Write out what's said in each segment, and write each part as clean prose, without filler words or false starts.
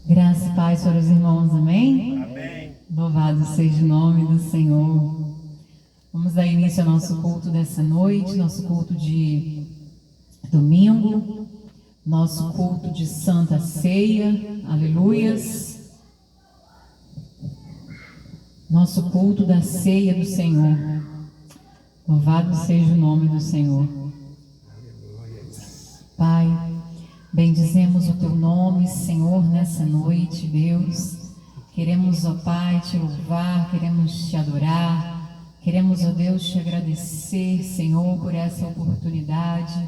Graça e paz para os irmãos, amém? Amém. Louvado seja o nome do Senhor. Vamos dar início ao nosso culto dessa noite, nosso culto de domingo, nosso culto de Santa Ceia, aleluias. Nosso culto da ceia do Senhor. Louvado seja o nome do Senhor. Pai, bendizemos o Teu nome, Senhor, nessa noite, Deus. Queremos, ó Pai, Te louvar, queremos Te adorar, queremos, ó Deus, Te agradecer, Senhor, por essa oportunidade.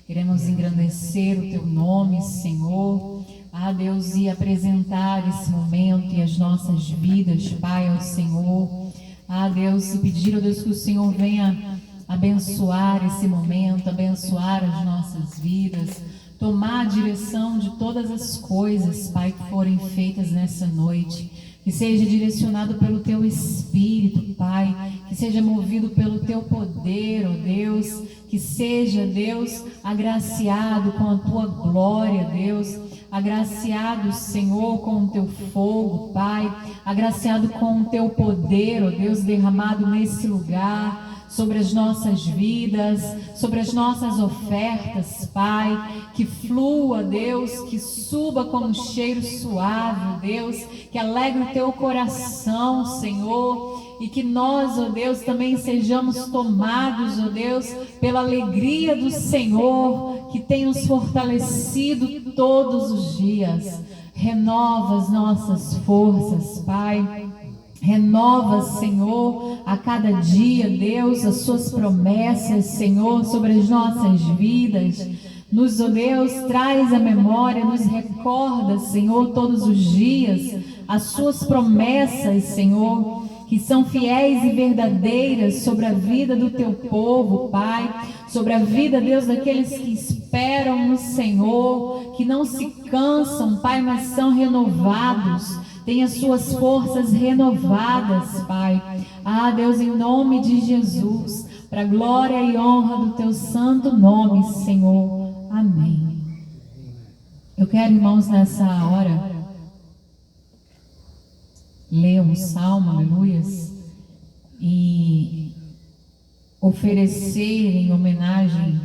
Queremos engrandecer o Teu nome, Senhor. Deus, e apresentar esse momento e as nossas vidas, Pai, ao Senhor. Deus, e pedir, ó Deus, que o Senhor venha abençoar esse momento, abençoar as nossas vidas, tomar a direção de todas as coisas, Pai, que forem feitas nessa noite. Que seja direcionado pelo Teu Espírito, Pai, que seja movido pelo Teu poder, ó Deus, que seja, Deus, agraciado com a Tua glória, Deus, agraciado, Senhor, com o Teu fogo, Pai, agraciado com o Teu poder, ó Deus, derramado nesse lugar, sobre as nossas vidas, sobre as nossas ofertas, Pai, que flua, Deus, que suba como um cheiro suave, Deus, que alegre o Teu coração, Senhor, e que nós, ó Deus, também sejamos tomados, ó Deus, pela alegria do Senhor, que tem nos fortalecido todos os dias. Renova as nossas forças, Pai. Renova, Senhor, a cada dia, Deus, as Suas promessas, Senhor, sobre as nossas vidas. Nos, ó Deus, traz a memória, nos recorda, Senhor, todos os dias, as Suas promessas, Senhor, que são fiéis e verdadeiras sobre a vida do Teu povo, Pai, sobre a vida, Deus, daqueles que esperam no Senhor, que não se cansam, Pai, mas são renovados, têm as suas forças renovadas, Pai. Deus, em nome de Jesus, para a glória e honra do Teu santo nome, Senhor. Amém. Eu quero, irmãos, nessa hora, ler um salmo, aleluias, e oferecer em homenagem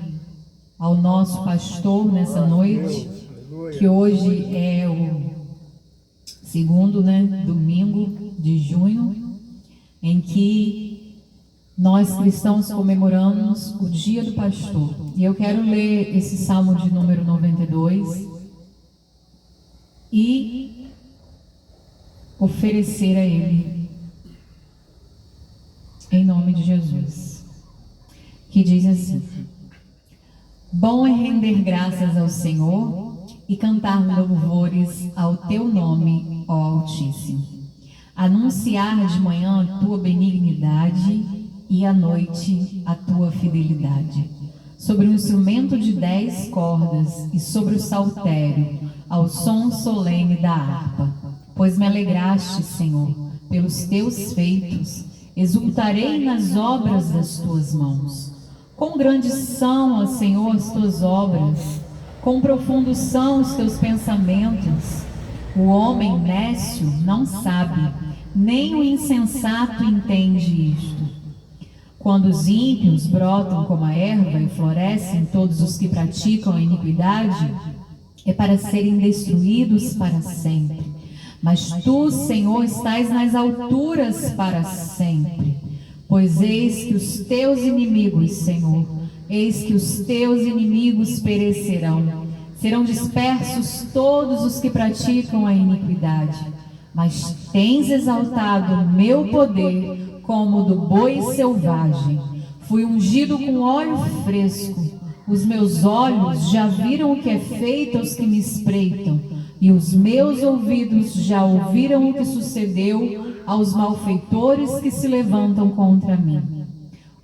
ao nosso pastor nessa noite, que hoje é o segundo, domingo de junho, em que nós cristãos comemoramos o dia do pastor. E eu quero ler esse salmo de número 92 e oferecer a ele, em nome de Jesus, que diz assim: bom é render graças ao Senhor e cantar louvores ao Teu nome, ó Altíssimo. Anunciar de manhã a Tua benignidade e à noite a Tua fidelidade. Sobre o instrumento de 10 cordas e sobre o saltério, ao som solene da harpa. Pois me alegraste, Senhor, pelos Teus feitos, exultarei nas obras das Tuas mãos. Quão grandes são, ó Senhor, as Tuas obras, quão profundos são os Teus pensamentos. O homem nécio não sabe, nem o insensato entende isto. Quando os ímpios brotam como a erva e florescem todos os que praticam a iniquidade, é para serem destruídos para sempre. Mas Tu, Senhor, estás nas alturas para sempre. Pois eis que os Teus inimigos, Senhor, eis que os Teus inimigos perecerão. Serão dispersos todos os que praticam a iniquidade. Mas Tens exaltado o meu poder como o do boi selvagem. Fui ungido com óleo fresco. Os meus olhos já viram o que é feito aos que me espreitam, e os meus ouvidos já ouviram o que sucedeu aos malfeitores que se levantam contra mim.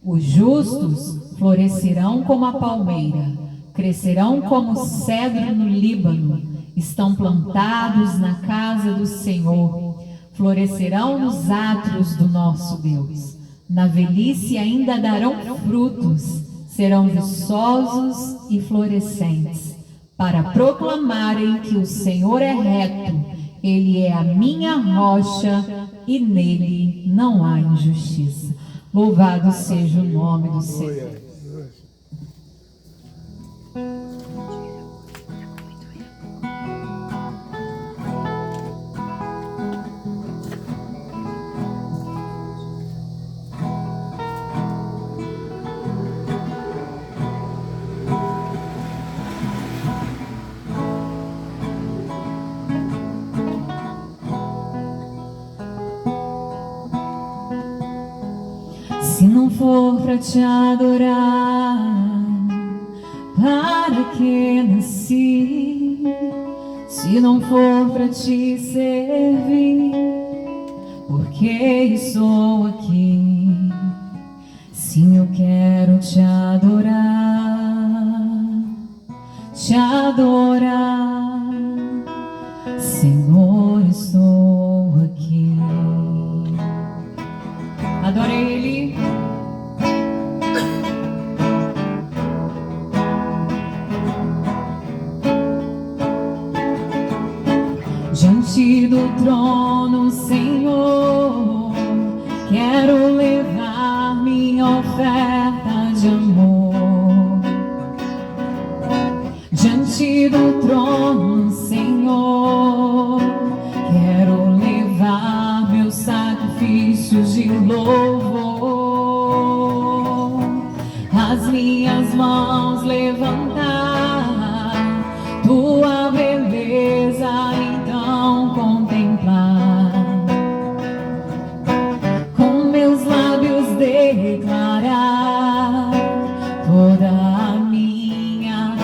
Os justos florescerão como a palmeira, crescerão como o cedro no Líbano, estão plantados na casa do Senhor, florescerão nos átrios do nosso Deus. Na velhice ainda darão frutos, serão viçosos e florescentes, para proclamarem que o Senhor é reto Ele é a minha rocha e nele não há injustiça. Louvado seja o nome do Senhor. Se não for para te adorar, para que nasci? Se não for para te servir, por que estou aqui? Sim, eu quero te adorar, Senhor, estou aqui. Adore Ele. Diante do trono, Senhor, quero levar minha oferta de amor. Diante do trono, Senhor, quero levar meus sacrifícios de louvor. As minhas mãos levantar, tua beleza então contemplar. Com meus lábios declarar toda a minha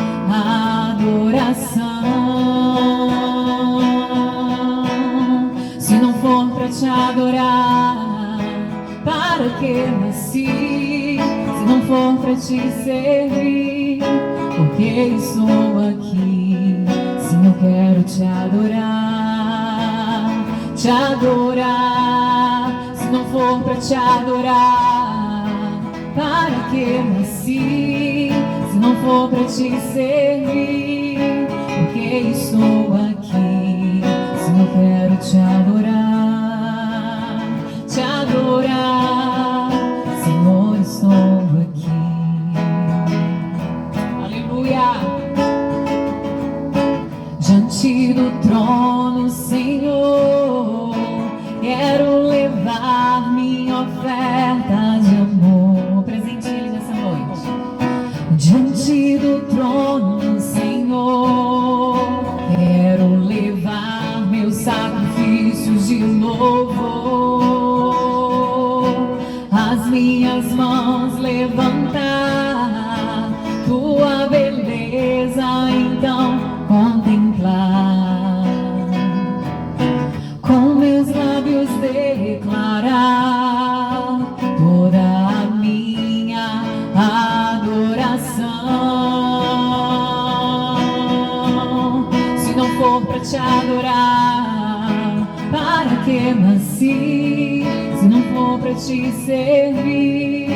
adoração. Se não for para te adorar, para que nasci? Se não for para te servir, porque estou aqui? Sim, eu quero te adorar, te adorar. Se não for para te adorar, para que nasci? Se não for para te servir, porque estou aqui? Sim, eu quero te adorar, te adorar. Senhor, estou aqui. Aleluia. Diante do trono, Senhor, quero levar minha oferta de amor. Presente Ele nessa noite. Diante do trono, Senhor, quero levar meus sacrifícios de louvor. As minhas mãos levantar, tua beleza então contemplar. Com meus lábios declarar toda a minha adoração. Se não for para te adorar, para que nasci? Se não for para te servir,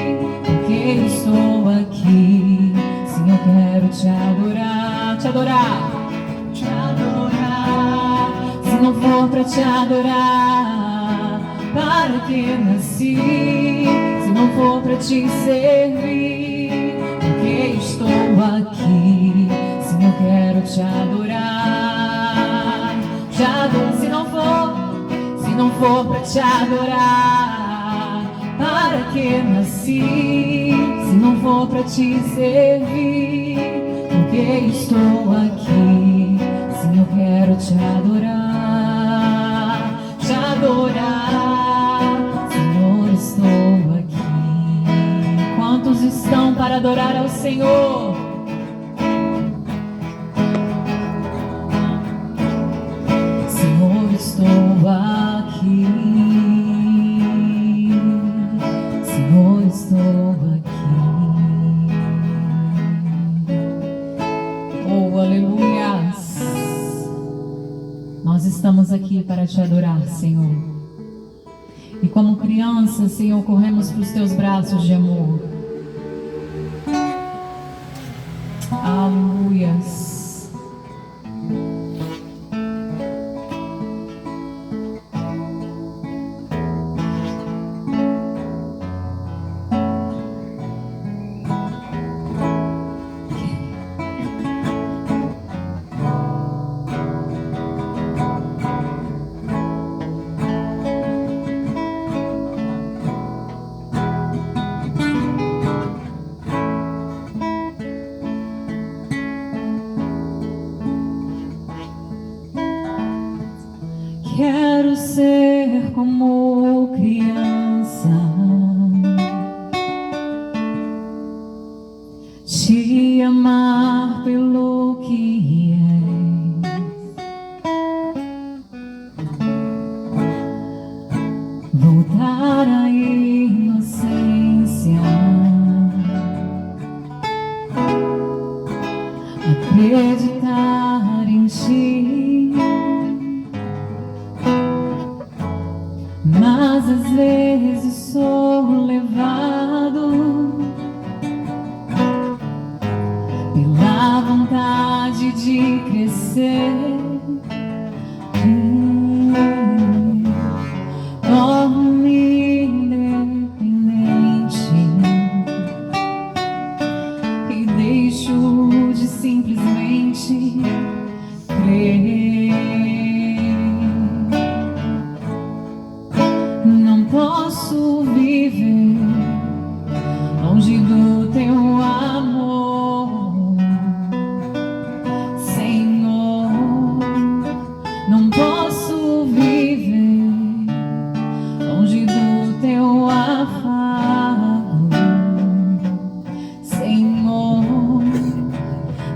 porque estou aqui? Sim, eu quero te adorar, te adorar, te adorar. Se não for para te adorar, para que nasci? Se não for para te servir, porque estou aqui? Sim, eu quero te adorar, te adorar. Se não for para te adorar, para que nasci? Se não for para te servir, porque estou aqui? Sim, eu quero te adorar, te adorar. Senhor, estou aqui. Quantos estão para adorar ao Senhor? Senhor, estou aqui. Senhor, estou aqui. Oh, aleluia. Nós estamos aqui para te adorar, Senhor. E como criança, Senhor, corremos para os teus braços de amor. Aleluia. Aleluia. Quero ser como criança, te amar pelo que és, voltar à inocência, acreditar em ti. Mas às vezes sou levado pela vontade de crescer. Torno-me independente e deixo de simplesmente crer. Não posso viver longe do teu amor, Senhor. Não posso viver longe do teu afago, Senhor.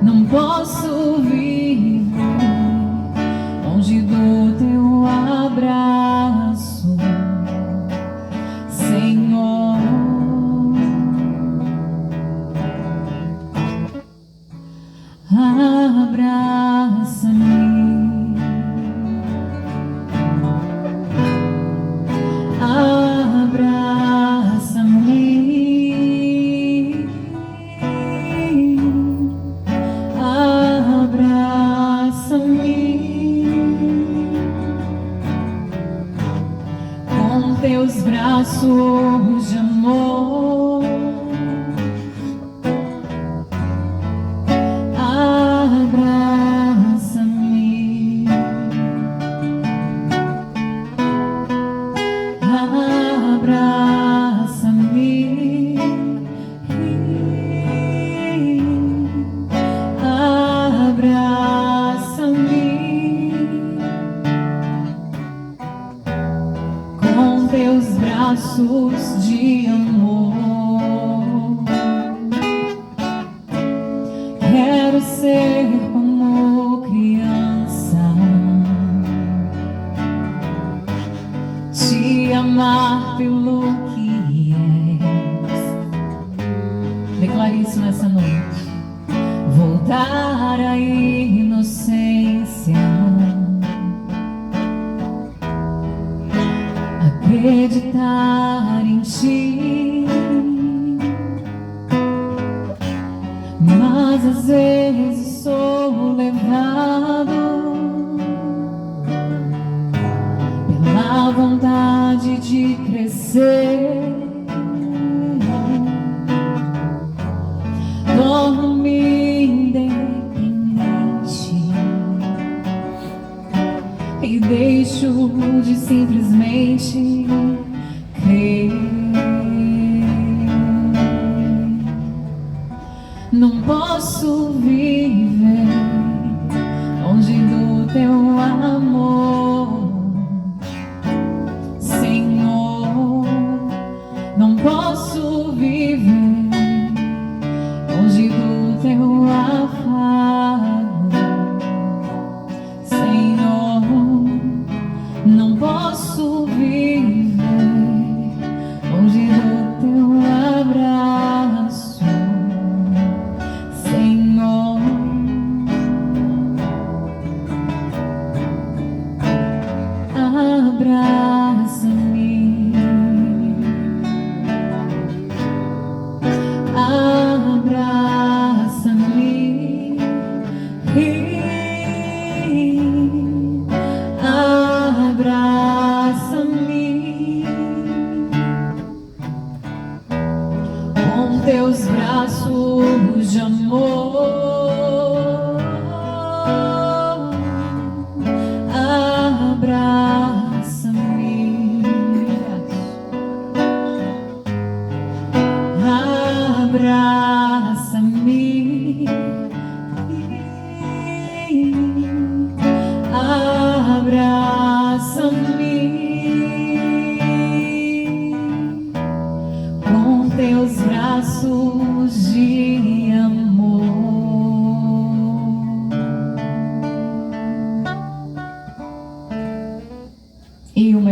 Não posso viver longe do teu abraço, Senhor. Abraça-me, abraça-me, abraça-me com teus braços de amor. Abraça-me, abraça-me, abraça-me com teus braços de amor. Quero ser como criança, te amar pelo que és. Declare isso nessa noite. Voltar à inocência, acreditar em ti. Mas às vezes sou levado pela vontade de crescer. Torno-me independente e deixo de simplesmente crer. Não posso viver longe do teu amor, Senhor. Não posso viver longe do teu afago, Senhor. Não posso viver longe do teu abraço, Senhor. Abraça-me, abraça-me, abraça-me com teus braços de amor. Abraça-me,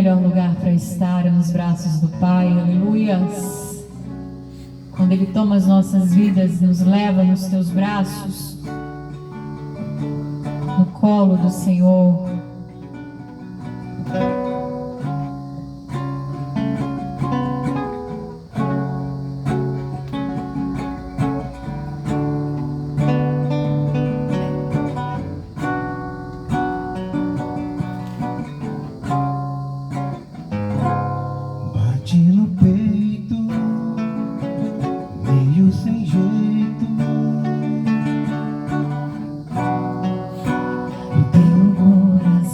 melhor lugar para estar é nos braços do Pai, aleluias. Quando Ele toma as nossas vidas, nos leva nos teus braços, no colo do Senhor. Bate no peito, meio sem jeito. Eu tenho um coração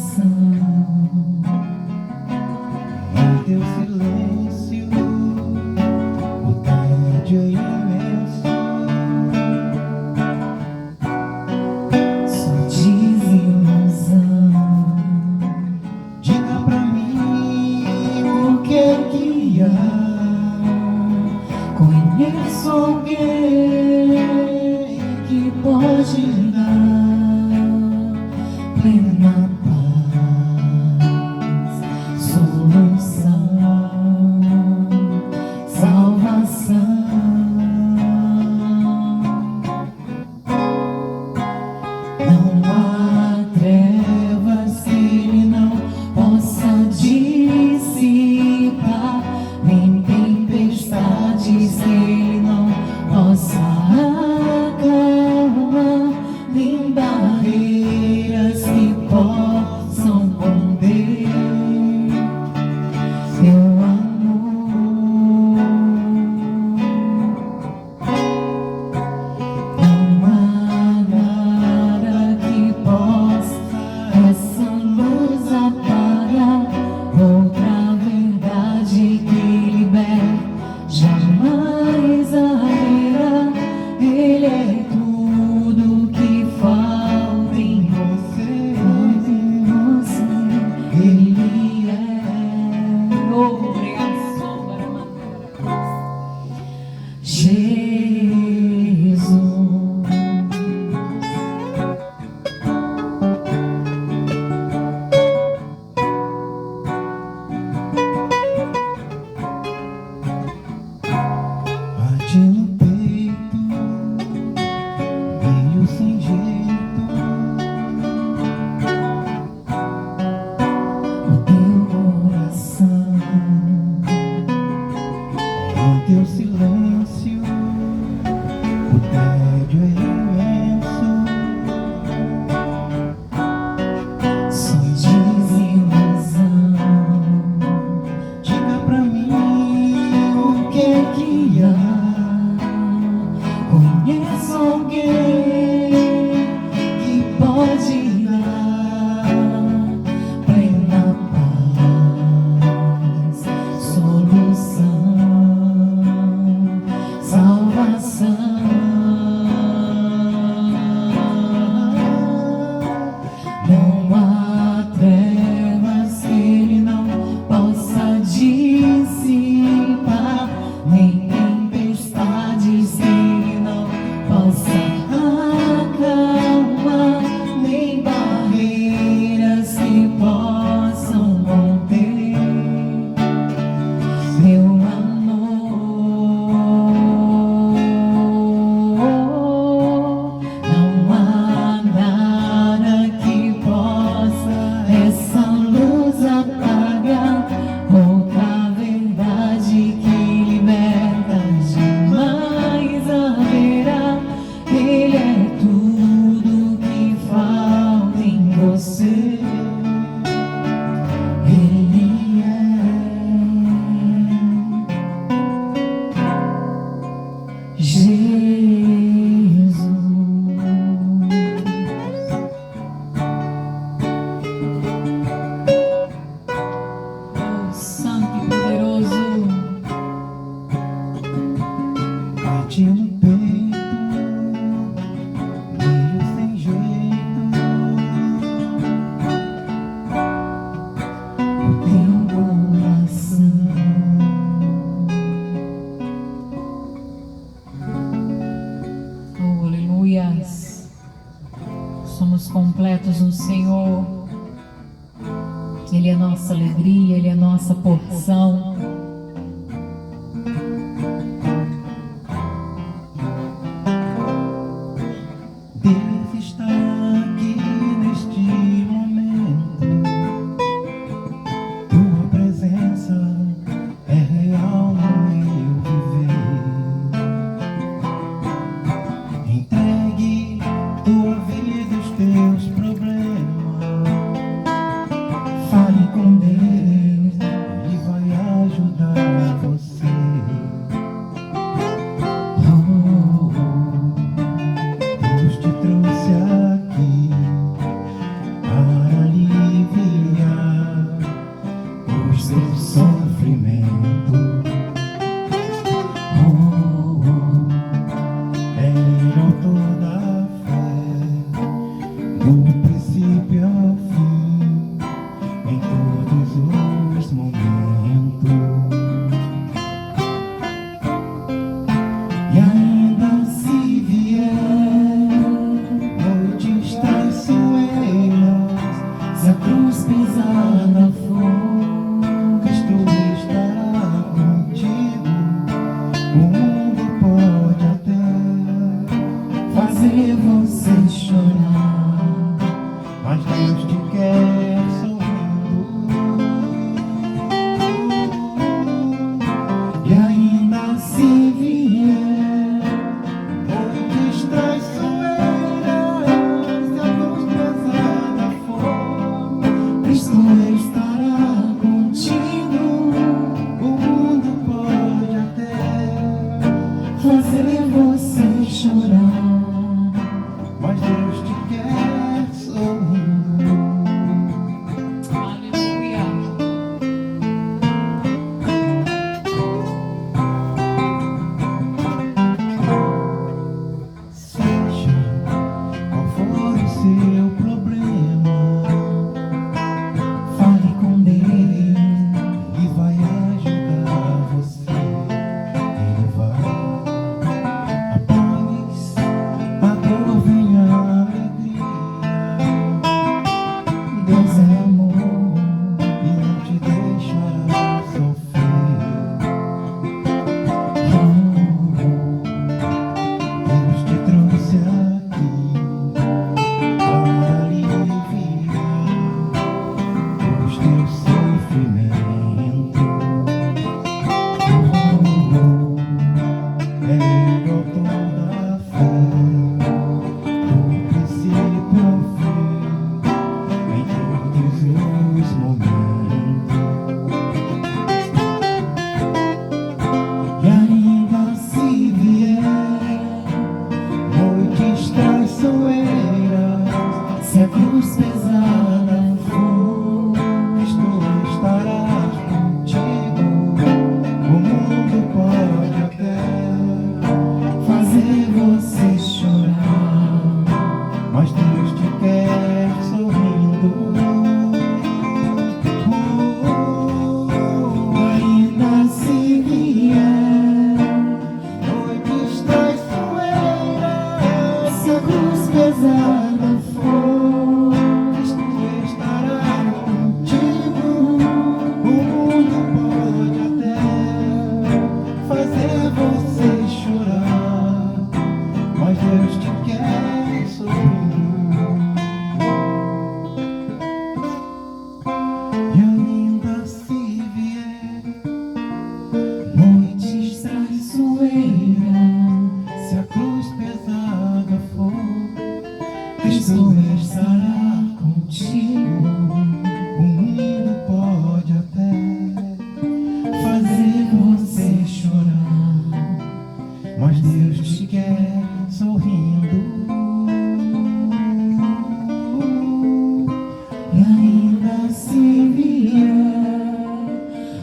Ele é nossa alegria, Ele é nossa porção. Deus está aqui neste momento. Tua presença é real no meu viver. Entregue tua vida e os teus problemas. Fale com Deus, Ele vai ajudar você. Deus te trouxe aqui para aliviar os seus sofrimentos. Ele é o autor da fé, do princípio ao fim, em todos os momentos. E ainda se vier noites traiçoeiras, se a cruz pesada for, Cristo estará contigo. O mundo pode até fazer você chorar, mas Deus te quer sorrindo. E ainda se vier noites traiçoeiras, se a cruz pesada for, Cristo estará contigo. O mundo pode até fazer você chorar, mas Deus te quer sorrindo. Aleluia. Seja qual for o seu problema, fale com Deus, Ele vai ajudar você. Ele vai. Após a dor vem a alegria. Deus é amor e não te deixará sofrer. Deus te trouxe aqui para aliviar os teus sofrimentos. É o autor da fé, do princípio ao fim, em todos os momentos. E ainda se vier noites traiçoeiras, se a cruz pesada for, Cristo estará contigo. O mundo pode até fazer você chorar, mas Deus te quer sorrindo. Ainda se vier noites traiçoeiras, se a cruz pesada for, Cristo estará contigo. O mundo pode até fazer você chorar, mas Deus te quer sorrindo. E ainda se vier noites traiçoeiras, se a cruz pesada for, Cristo estará contigo. O mundo pode até fazer você chorar, mas Deus te quer sorrindo. E ainda se vier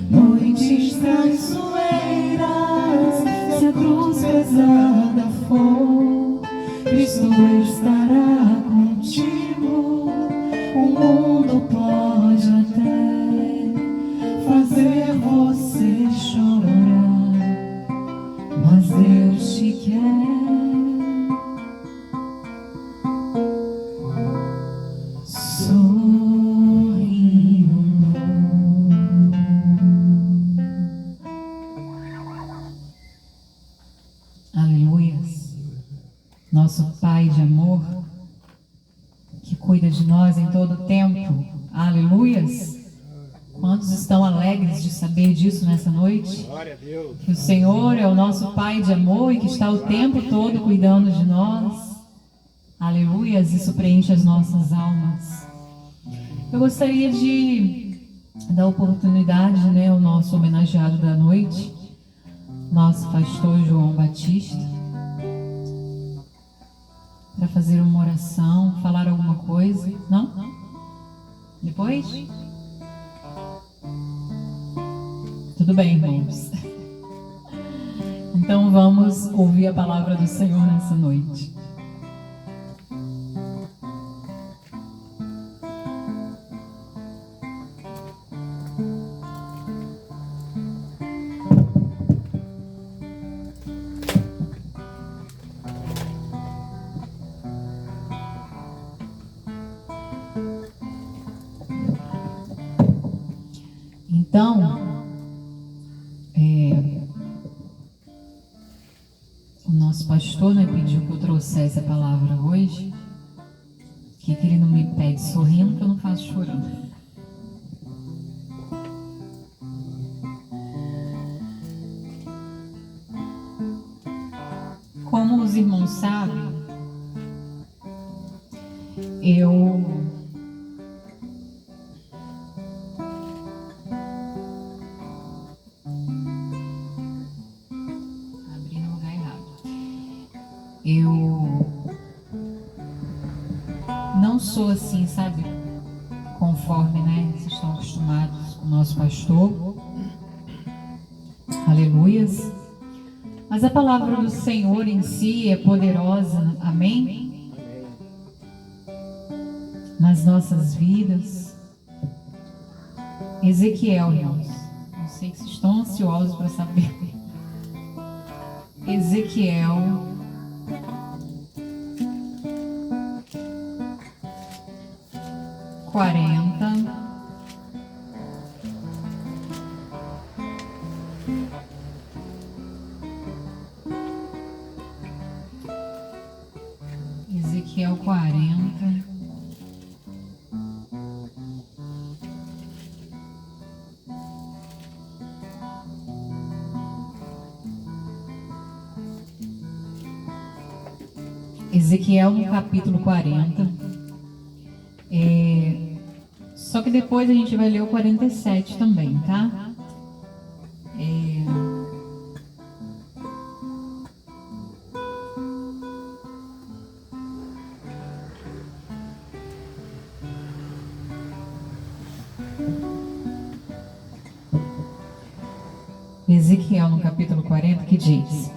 noites traiçoeiras, se a cruz pesada for, Cristo estará contigo. O mundo pode até fazer você chorar, mas Deus te quer sorrindo. cuida de nós em todo o tempo. Aleluias! Quantos estão alegres de saber disso nessa noite? Glória a Deus. Que o Senhor é o nosso Pai de amor e que está o tempo todo cuidando de nós. Aleluias! Isso preenche as nossas almas. Eu gostaria de dar oportunidade, ao nosso homenageado da noite, nosso pastor João Batista, para fazer uma oração, falar alguma coisa. Não? Depois? Tudo bem, irmãos. Então vamos ouvir a palavra do Senhor nessa noite. Então, o nosso pastor pediu que eu trouxesse a palavra hoje, que ele não me pede sorrindo, que eu não faço chorando. Como os irmãos sabem, eu não sou assim, sabe, conforme, vocês estão acostumados com o nosso pastor. Aleluias. Mas a palavra do Senhor em si é poderosa, amém? Nas nossas vidas. Ezequiel, irmãos, eu sei que vocês estão ansiosos para saber. Ezequiel 40. Ezequiel 40. Ezequiel no capítulo 40. Só que depois a gente vai ler o 47 também, tá? Ezequiel no capítulo 40 que diz: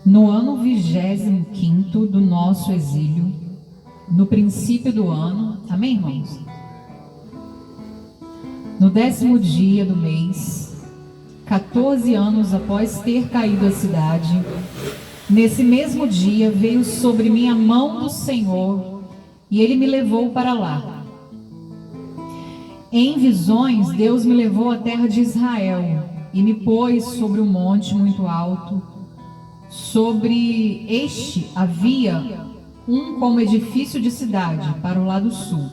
no ano 25º do nosso exílio, no princípio do ano, amém, irmãos? No 10º dia do mês, 14 anos após ter caído a cidade, nesse mesmo dia veio sobre mim a mão do Senhor e Ele me levou para lá. Em visões, Deus me levou à terra de Israel e me pôs sobre um monte muito alto. Sobre este havia como edifício de cidade para o lado sul.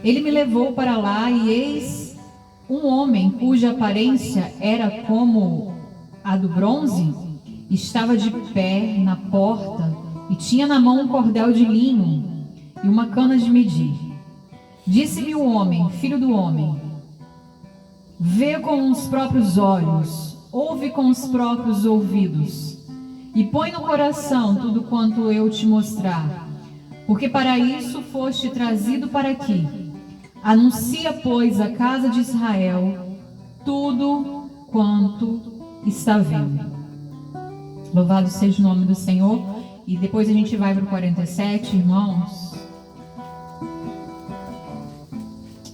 Ele me levou para lá e eis um homem cuja aparência era como a do bronze, estava de pé na porta e tinha na mão um cordel de linho e uma cana de medir. Disse-me o homem, filho do homem, vê com os próprios olhos, ouve com os próprios ouvidos, e põe no coração tudo quanto eu te mostrar, porque para isso foste trazido para aqui. Anuncia, pois, à casa de Israel tudo quanto está vendo. Louvado seja o nome do Senhor. E depois a gente vai para o 47, irmãos.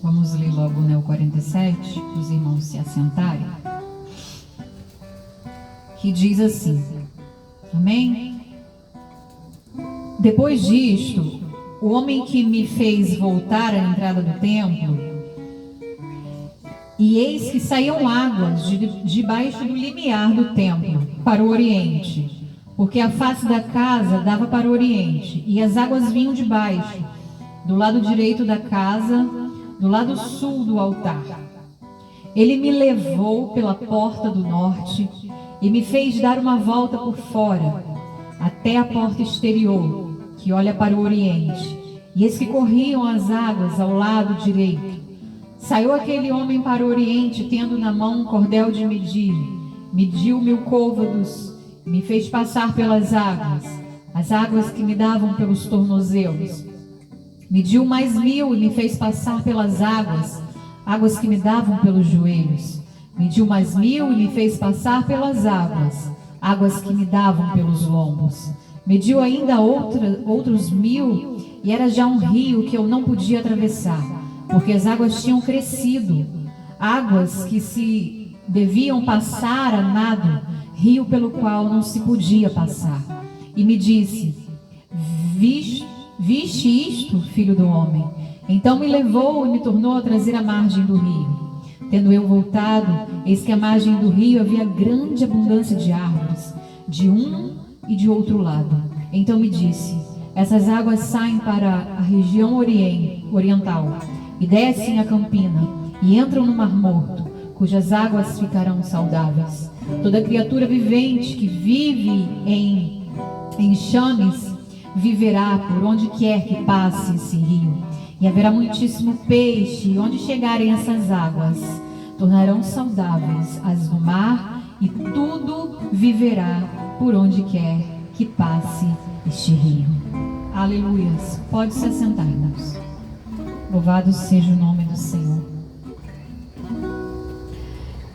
Vamos ler logo o 47, para os irmãos se assentarem. Que diz assim, amém? Depois disto, o homem que me fez voltar à entrada do templo, e eis que saíam águas debaixo do limiar do templo para o oriente, porque a face da casa dava para o oriente, e as águas vinham de baixo, do lado direito da casa, do lado sul do altar. Ele me levou pela porta do norte e me fez dar uma volta por fora, até a porta exterior, que olha para o oriente, e eis que corriam as águas ao lado direito. Saiu aquele homem para o oriente, tendo na mão um cordel de medir. Mediu 1000 côvados, me fez passar pelas águas, as águas que me davam pelos tornozelos. Mediu mais 1000 e me fez passar pelas águas, águas que me davam pelos joelhos. Mediu mais 1000 e me fez passar pelas águas, águas que me davam pelos lombos. Mediu ainda outros 1000 e era já um rio que eu não podia atravessar, porque as águas tinham crescido, águas que se deviam passar a nado, rio pelo qual não se podia passar. E me disse: viste isto, filho do homem? Então me levou e me tornou a trazer à margem do rio. Tendo eu voltado, eis que à margem do rio havia grande abundância de árvores, de um e de outro lado. Então me disse: essas águas saem para a região oriental e descem a campina e entram no Mar Morto, cujas águas ficarão saudáveis. Toda criatura vivente que vive em enxames viverá por onde quer que passe esse rio. E haverá muitíssimo peixe, e onde chegarem essas águas, tornarão saudáveis as do mar, e tudo viverá por onde quer que passe este rio. Aleluias. Pode se assentar, irmãos. Louvado seja o nome do Senhor.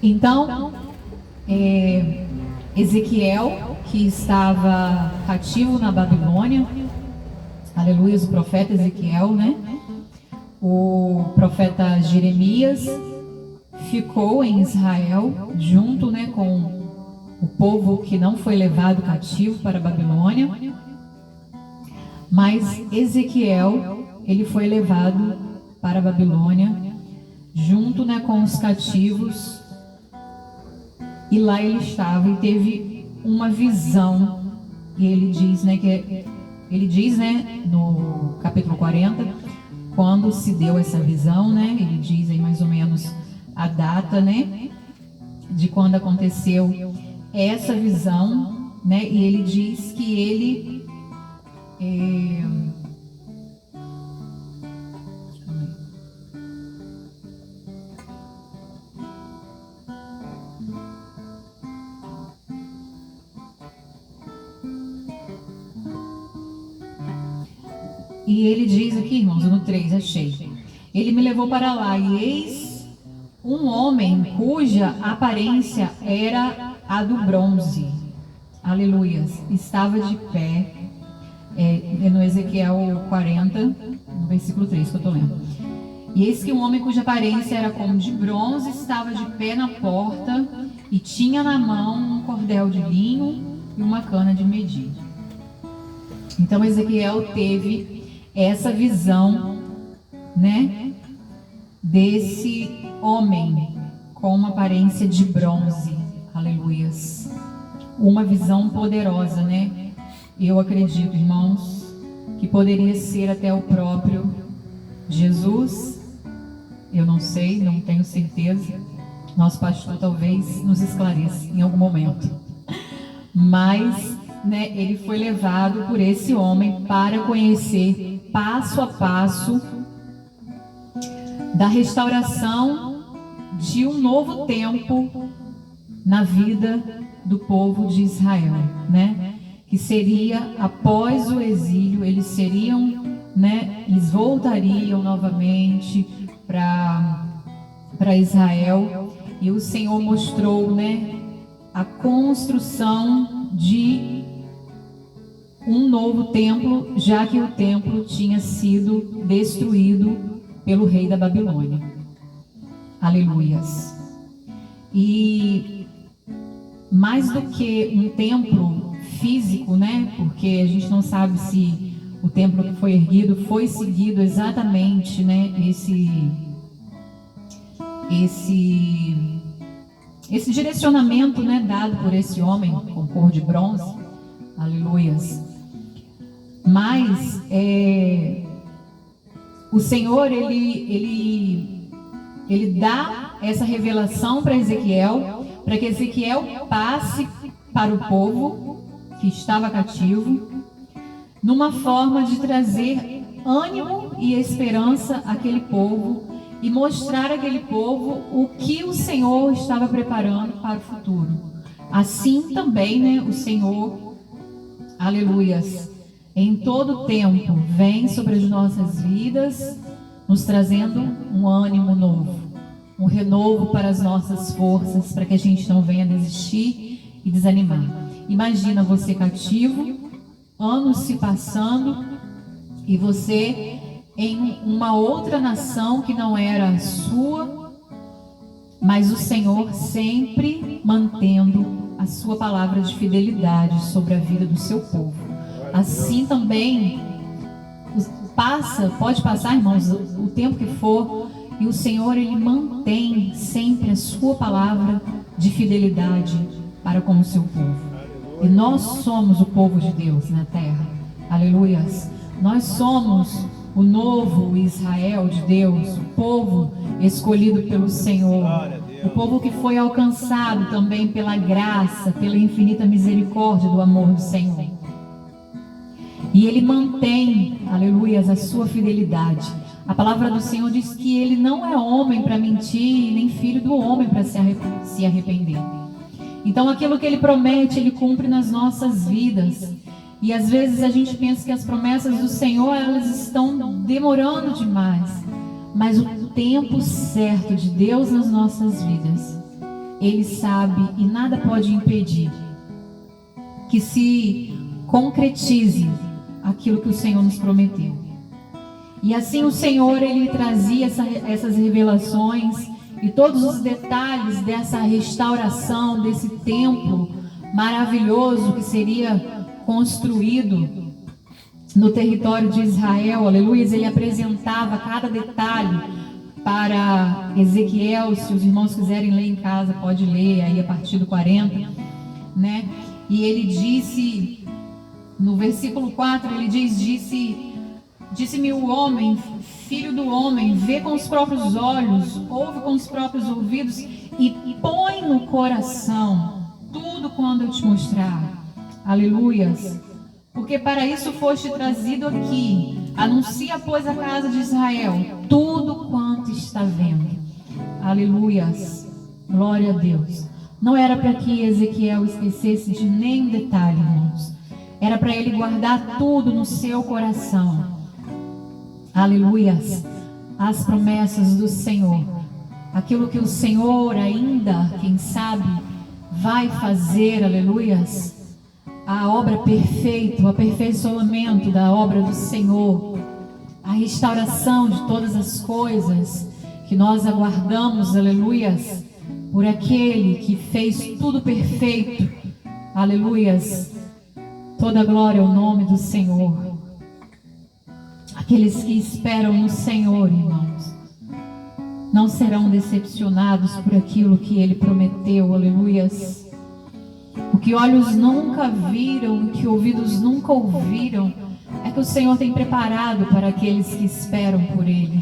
Então, Ezequiel, que estava cativo na Babilônia, aleluia, o profeta Ezequiel, né? O profeta Jeremias ficou em Israel, junto, né, com o povo que não foi levado cativo para a Babilônia. Mas Ezequiel, ele foi levado para a Babilônia, junto, né, com os cativos. E lá ele estava e teve uma visão. E ele diz, né, no capítulo 40, quando se deu essa visão, né? Ele diz aí mais ou menos a data, né, de quando aconteceu essa visão, né? E ele diz que ele E ele diz aqui, irmãos, no 3, achei. Ele me levou para lá, e eis um homem cuja aparência era a do bronze. Aleluias. Estava de pé. No Ezequiel 40, no versículo 3 que eu estou lendo. E eis que um homem cuja aparência era como de bronze estava de pé na porta e tinha na mão um cordel de linho e uma cana de medir. Então Ezequiel teve essa visão, né, desse homem com uma aparência de bronze. Aleluias. Uma visão poderosa, né? Eu acredito, irmãos, que poderia ser até o próprio Jesus. Eu não sei, não tenho certeza. Nosso pastor talvez nos esclareça em algum momento. Mas, né, ele foi levado por esse homem para conhecer passo a passo da restauração de um novo tempo na vida do povo de Israel, né? Que seria após o exílio, eles seriam, né? Eles voltariam novamente para Israel, e o Senhor mostrou, né, a construção de um novo templo, já que o templo tinha sido destruído pelo rei da Babilônia. Aleluias. E mais do que um templo físico, né? Porque a gente não sabe se o templo que foi erguido foi seguido exatamente, né? Esse direcionamento, né, dado por esse homem com cor de bronze. aleluias. Mas o Senhor, ele dá essa revelação para Ezequiel, para que Ezequiel passe para o povo que estava cativo, numa forma de trazer ânimo e esperança àquele povo e mostrar àquele povo o que o Senhor estava preparando para o futuro. Assim também, né, o Senhor, aleluias, em todo tempo vem sobre as nossas vidas, nos trazendo um ânimo novo, um renovo para as nossas forças, para que a gente não venha desistir e desanimar. Imagina você cativo, anos se passando, e você em uma outra nação que não era a sua, mas o Senhor sempre mantendo a sua palavra de fidelidade sobre a vida do seu povo. Assim também pode passar, irmãos, o tempo que for, e o Senhor, ele mantém sempre a sua palavra de fidelidade para com o seu povo. E nós somos o povo de Deus na terra, aleluias. Nós somos o novo Israel de Deus, o povo escolhido pelo Senhor, o povo que foi alcançado também pela graça, pela infinita misericórdia do amor do Senhor. E ele mantém, aleluias, a sua fidelidade. A palavra do Senhor diz que ele não é homem para mentir, nem filho do homem para se arrepender. Então aquilo que ele promete, ele cumpre nas nossas vidas. E às vezes a gente pensa que as promessas do Senhor, elas estão demorando demais. Mas o tempo certo de Deus nas nossas vidas, ele sabe e nada pode impedir que se concretize aquilo que o Senhor nos prometeu. E assim o Senhor, ele trazia essas revelações e todos os detalhes dessa restauração, desse templo maravilhoso que seria construído no território de Israel, aleluia. Ele apresentava cada detalhe para Ezequiel. Se os irmãos quiserem ler em casa, pode ler aí a partir do 40, né? E ele disse, no versículo 4, ele diz, disse-me o homem, filho do homem, vê com os próprios olhos, ouve com os próprios ouvidos e põe no coração tudo quando eu te mostrar. Aleluias. Porque para isso foste trazido aqui. Anuncia, pois, a casa de Israel tudo quanto está vendo. Aleluias. Glória a Deus. Não era para que Ezequiel esquecesse de nenhum detalhe, irmãos. Era para ele guardar tudo no seu coração. Aleluias. As promessas do Senhor. Aquilo que o Senhor ainda, quem sabe, vai fazer. Aleluias. A obra perfeita, o aperfeiçoamento da obra do Senhor, a restauração de todas as coisas que nós aguardamos, aleluias, por aquele que fez tudo perfeito, aleluias. Toda glória ao nome do Senhor. Aqueles que esperam no Senhor, irmãos, não serão decepcionados por aquilo que Ele prometeu, aleluias. O que olhos nunca viram, o que ouvidos nunca ouviram, é que o Senhor tem preparado para aqueles que esperam por Ele.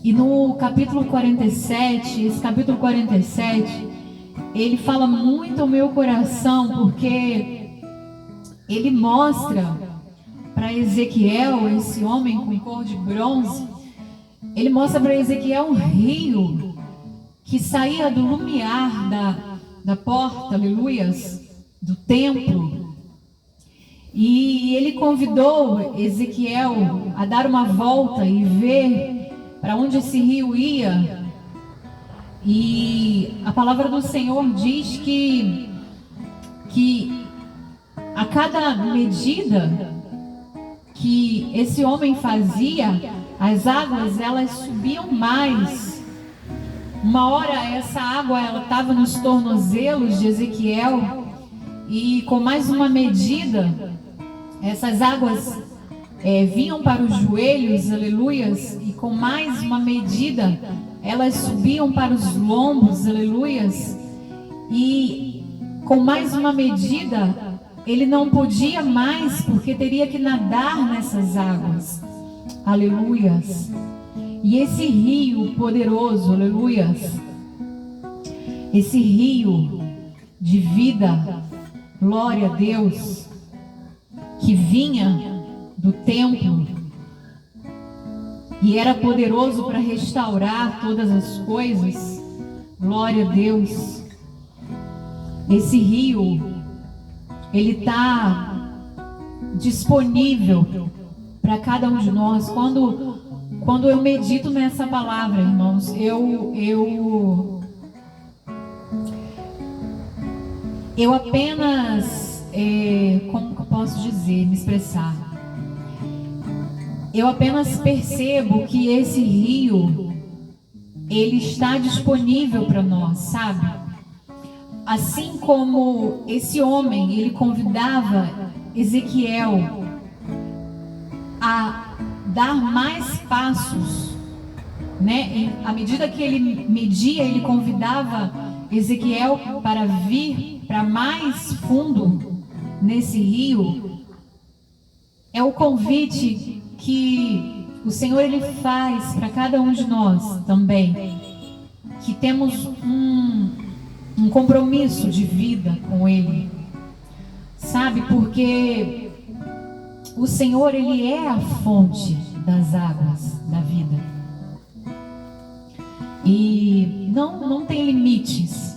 E no capítulo 47, esse capítulo 47, ele fala muito ao meu coração, porque ele mostra para Ezequiel, esse homem com cor de bronze, ele mostra para Ezequiel um rio que saía do lumiar da porta, aleluias, do templo. E ele convidou Ezequiel a dar uma volta e ver para onde esse rio ia. E a palavra do Senhor diz que a cada medida que esse homem fazia, as águas, elas subiam mais. Uma hora essa água, ela estava nos tornozelos de Ezequiel, e com mais uma medida, essas águas vinham para os joelhos, aleluias, e com mais uma medida, elas subiam para os lombos, aleluias, e com mais uma medida, ele não podia mais, porque teria que nadar nessas águas. Aleluias. E esse rio poderoso, aleluias, esse rio de vida, glória a Deus, que vinha do templo e era poderoso para restaurar todas as coisas, glória a Deus. Esse rio, ele está disponível para cada um de nós. Quando eu medito nessa palavra, irmãos, eu apenas, como que eu posso dizer, me expressar? Eu apenas percebo que esse rio, ele está disponível para nós, sabe? Assim como esse homem, ele convidava Ezequiel a dar mais passos, né? E à medida que ele media, ele convidava Ezequiel para vir para mais fundo nesse rio. É o convite que o Senhor ele faz para cada um de nós também, que temos um compromisso de vida com Ele, sabe? Porque o Senhor, Ele é a fonte das águas da vida. E não tem limites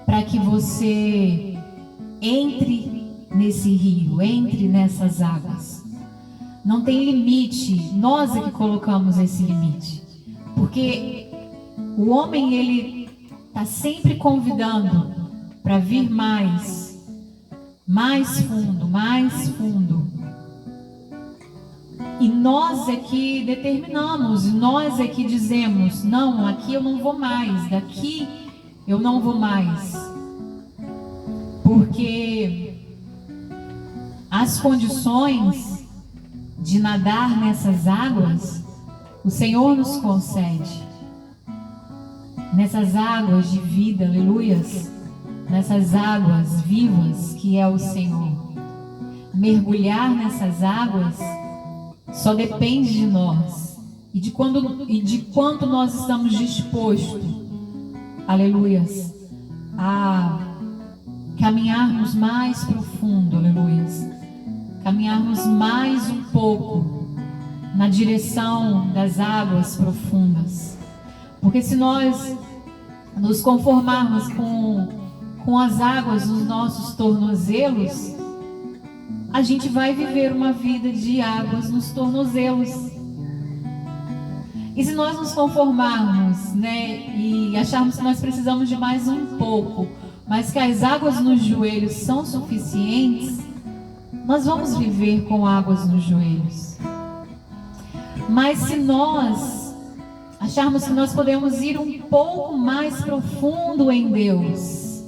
para que você entre nesse rio, entre nessas águas. Não tem limite, nós é que colocamos esse limite. Porque o homem, ele está sempre convidando para vir mais fundo, mais fundo. E nós é que determinamos, nós é que dizemos, não, aqui eu não vou mais, daqui eu não vou mais. Porque as condições de nadar nessas águas, o Senhor nos concede. Nessas águas de vida, aleluias, nessas águas vivas que é o Senhor. Mergulhar nessas águas só depende de nós e de quanto nós estamos dispostos, aleluias, a caminharmos mais profundo, aleluias, caminharmos mais um pouco na direção das águas profundas. Porque se nós nos conformarmos com as águas nos nossos tornozelos, a gente vai viver uma vida de águas nos tornozelos. E se nós nos conformarmos, né, e acharmos que nós precisamos de mais um pouco, mas que as águas nos joelhos são suficientes, nós vamos viver com águas nos joelhos. Mas se nós acharmos que nós podemos ir um pouco mais profundo em Deus,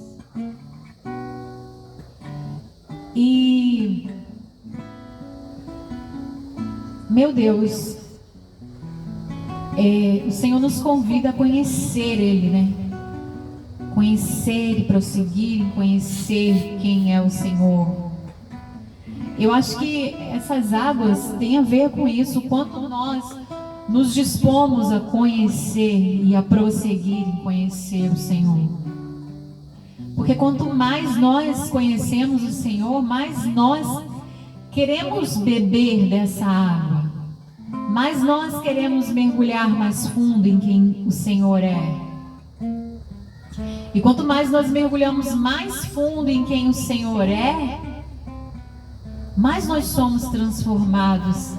e meu Deus, o Senhor nos convida a conhecer Ele, né? Conhecer e prosseguir em conhecer quem é o Senhor. Eu acho que essas águas têm a ver com isso, quanto nós nos dispomos a conhecer e a prosseguir em conhecer o Senhor. Porque quanto mais nós conhecemos o Senhor, mais nós queremos beber dessa água, mais nós queremos mergulhar mais fundo em quem o Senhor é. E quanto mais nós mergulhamos mais fundo em quem o Senhor é, mais nós somos transformados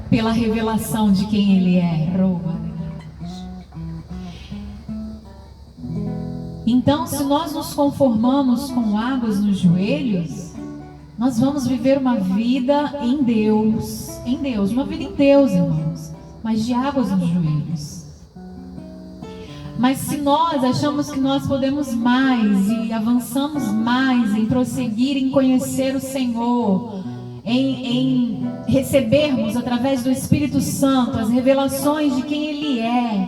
pela revelação de quem Ele é. Então, se nós nos conformamos com águas nos joelhos, nós vamos viver uma vida em Deus, uma vida em Deus, irmãos, mas de águas nos joelhos. Mas se nós achamos que nós podemos mais e avançamos mais em prosseguir em conhecer o Senhor, em recebermos através do Espírito Santo as revelações de quem Ele é,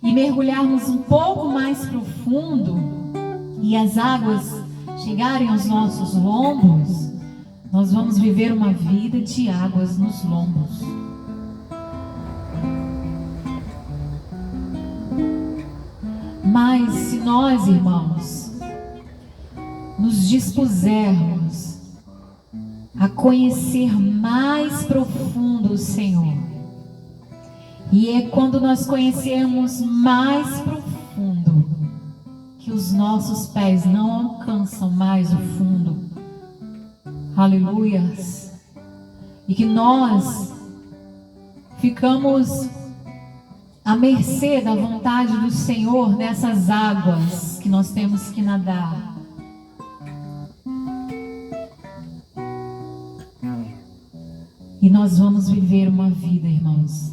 e mergulharmos um pouco mais profundo, e as águas chegarem aos nossos lombos, nós vamos viver uma vida de águas nos lombos. Mas se nós, irmãos, nos dispusermos a conhecer mais profundo o Senhor, e é quando nós conhecermos mais profundo que os nossos pés não alcançam mais o fundo, aleluias, e que nós ficamos à mercê da vontade do Senhor nessas águas que nós temos que nadar. E nós vamos viver uma vida, irmãos,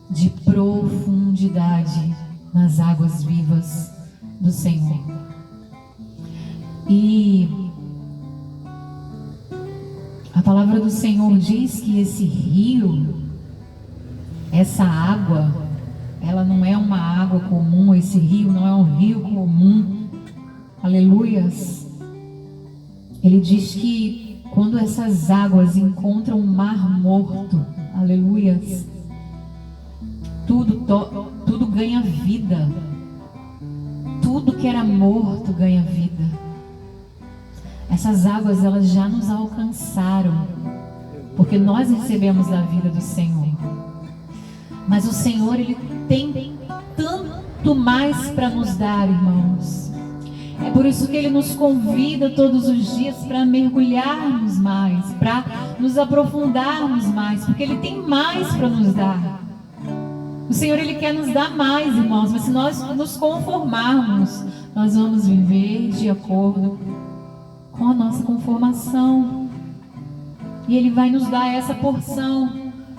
de profundidade nas águas vivas do Senhor. E a palavra do Senhor diz que esse rio, essa água, ela não é uma água comum, esse rio não é um rio comum, aleluias. Ele diz que quando essas águas encontram o mar morto, aleluias, tudo ganha vida. Tudo que era morto ganha vida. Essas águas, elas já nos alcançaram, porque nós recebemos da vida do Senhor. Mas o Senhor, Ele tem tanto mais para nos dar, irmãos. É por isso que Ele nos convida todos os dias para mergulharmos mais, para nos aprofundarmos mais, porque Ele tem mais para nos dar. O Senhor, Ele quer nos dar mais, irmãos, mas se nós nos conformarmos, nós vamos viver de acordo com a nossa conformação. E Ele vai nos dar essa porção.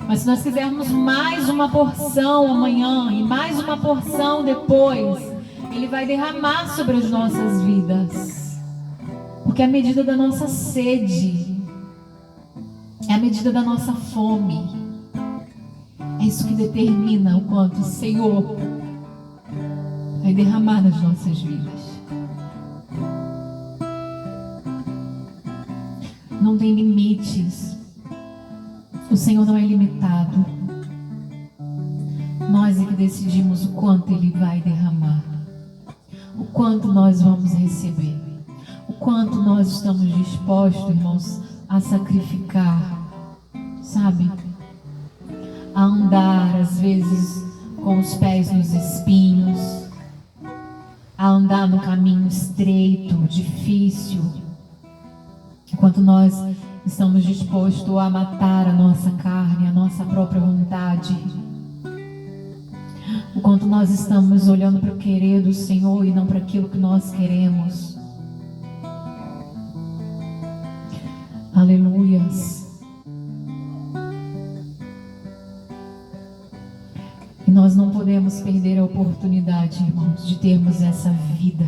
Mas se nós quisermos mais uma porção amanhã e mais uma porção depois, Ele vai derramar sobre as nossas vidas. Porque é a medida da nossa sede, é a medida da nossa fome. É isso que determina o quanto o Senhor vai derramar nas nossas vidas. Não tem limites. O Senhor não é limitado. Nós é que decidimos o quanto Ele vai derramar, o quanto nós vamos receber, o quanto nós estamos dispostos, irmãos, a sacrificar, sabe? A andar, às vezes, com os pés nos espinhos, a andar no caminho estreito, difícil, enquanto nós estamos dispostos a matar a nossa carne, a nossa própria vontade, o quanto nós estamos olhando para o querer do Senhor e não para aquilo que nós queremos. Aleluias. E nós não podemos perder a oportunidade, irmãos, de termos essa vida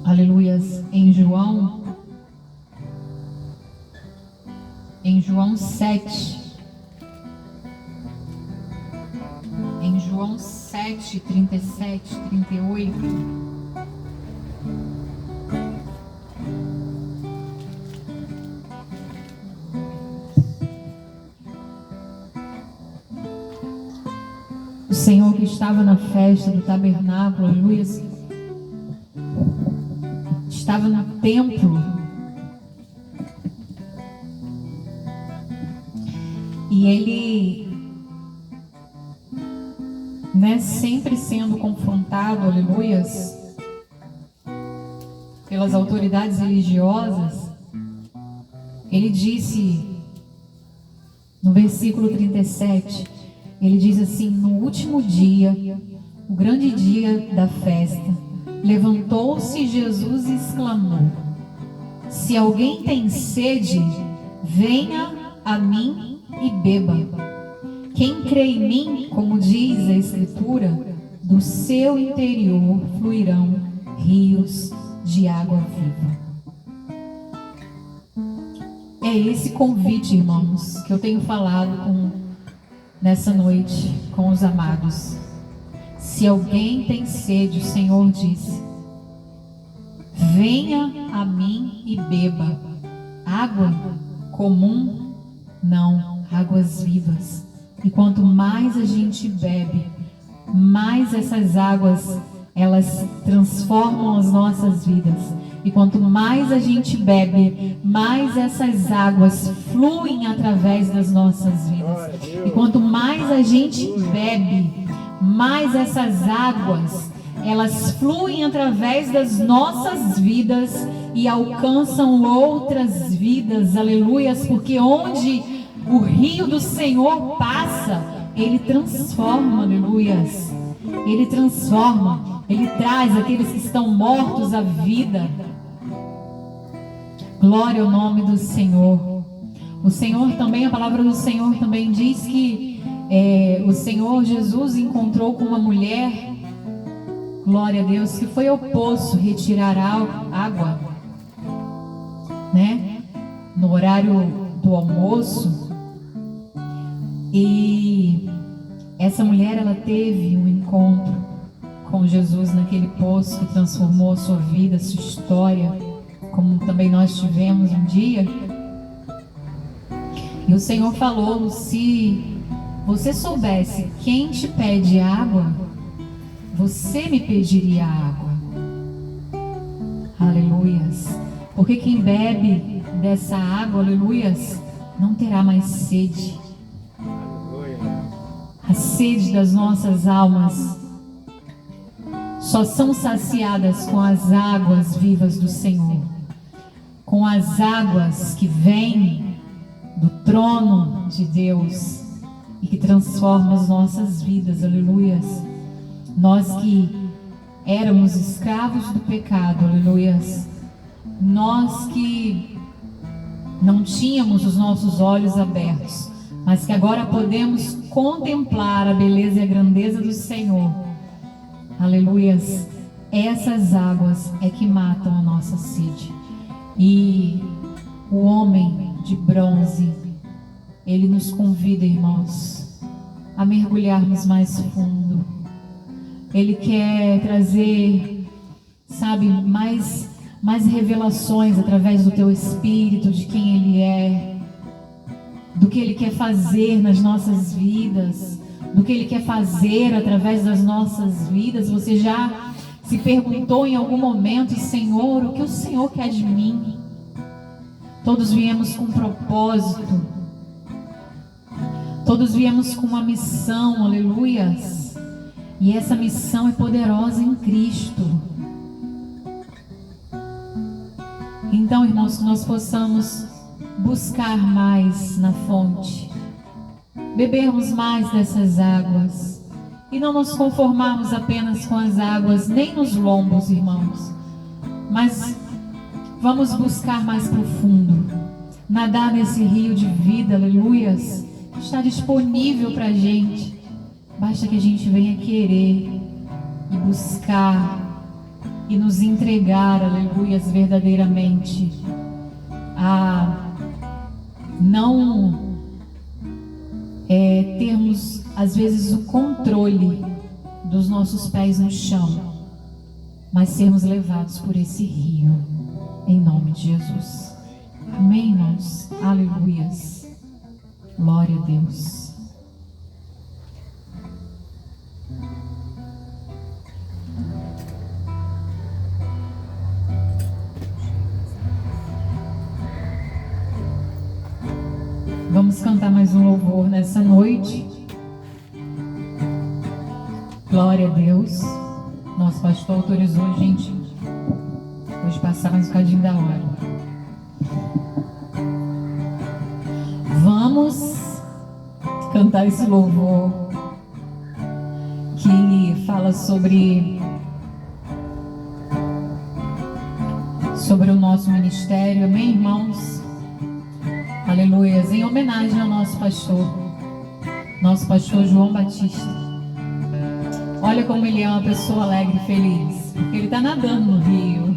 aleluias, em João 7, em João 7, 37, 38, o Senhor que estava na festa do tabernáculo, aleluia, estava no templo, e Ele, sempre sendo confrontado, aleluias, pelas autoridades religiosas, Ele disse, no versículo 37, Ele diz assim: no último dia, o grande dia da festa, levantou-se Jesus e exclamou: se alguém tem sede, venha a mim e beba. Quem crê em mim, como diz a Escritura, do seu interior fluirão rios de água viva. É esse convite, irmãos, que eu tenho falado nessa noite com os amados. Se alguém tem sede, o Senhor disse: venha a mim e beba. Água comum? Não, águas vivas. E quanto mais a gente bebe, mais essas águas, elas transformam as nossas vidas. E quanto mais a gente bebe, mais essas águas fluem através das nossas vidas. E quanto mais a gente bebe, mais essas águas, elas fluem através das nossas vidas e alcançam outras vidas, aleluias, porque onde o rio do Senhor passa, ele transforma, aleluias, ele transforma, ele traz aqueles que estão mortos à vida. Glória ao nome do Senhor. O Senhor também, a palavra do Senhor também diz que o Senhor Jesus encontrou com uma mulher, glória a Deus, que foi ao poço retirar água, né? No horário do almoço. E essa mulher, ela teve um encontro com Jesus naquele poço que transformou a sua vida, a sua história, como também nós tivemos um dia. E o Senhor falou: se você soubesse quem te pede água, você me pediria água. Aleluias. Porque quem bebe dessa água, aleluias, não terá mais sede. A sede das nossas almas só são saciadas com as águas vivas do Senhor, com as águas que vêm do trono de Deus e que transformam as nossas vidas, aleluias. Nós que éramos escravos do pecado, aleluias, nós que não tínhamos os nossos olhos abertos, mas que agora podemos contemplar a beleza e a grandeza do Senhor, aleluias, essas águas é que matam a nossa sede. E o homem de bronze, ele nos convida, irmãos, a mergulharmos mais fundo. Ele quer trazer, sabe, mais revelações através do teu Espírito, de quem Ele é, do que Ele quer fazer nas nossas vidas, do que Ele quer fazer através das nossas vidas. Você já se perguntou em algum momento: Senhor, o que o Senhor quer de mim? Todos viemos com um propósito, todos viemos com uma missão, aleluias, e essa missão é poderosa em Cristo. Então, irmãos, que nós possamos buscar mais na fonte, bebermos mais dessas águas e não nos conformarmos apenas com as águas, nem nos lombos, irmãos, mas vamos buscar mais profundo, nadar nesse rio de vida, aleluias, que está disponível para a gente. Basta que a gente venha querer e buscar e nos entregar, aleluias, verdadeiramente, a não termos às vezes o controle dos nossos pés no chão, mas sermos levados por esse rio, em nome de Jesus. Amém, irmãos? Aleluias. Glória a Deus. Vamos cantar mais um louvor nessa noite. Glória a Deus. Nosso pastor autorizou a gente hoje passar mais um bocadinho da hora. Vamos cantar esse louvor que fala sobre o nosso ministério. Amém, irmãos? Aleluias, em homenagem ao nosso pastor João Batista. Olha como ele é uma pessoa alegre e feliz, porque ele está nadando no rio.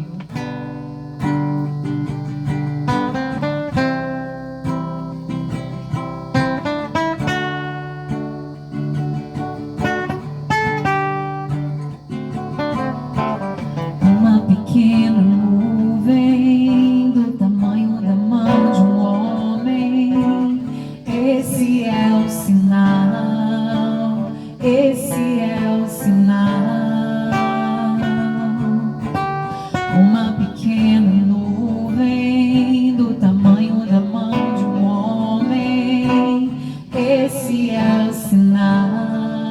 uma pequena nuvem do tamanho da mão de um homem. Esse é o sinal,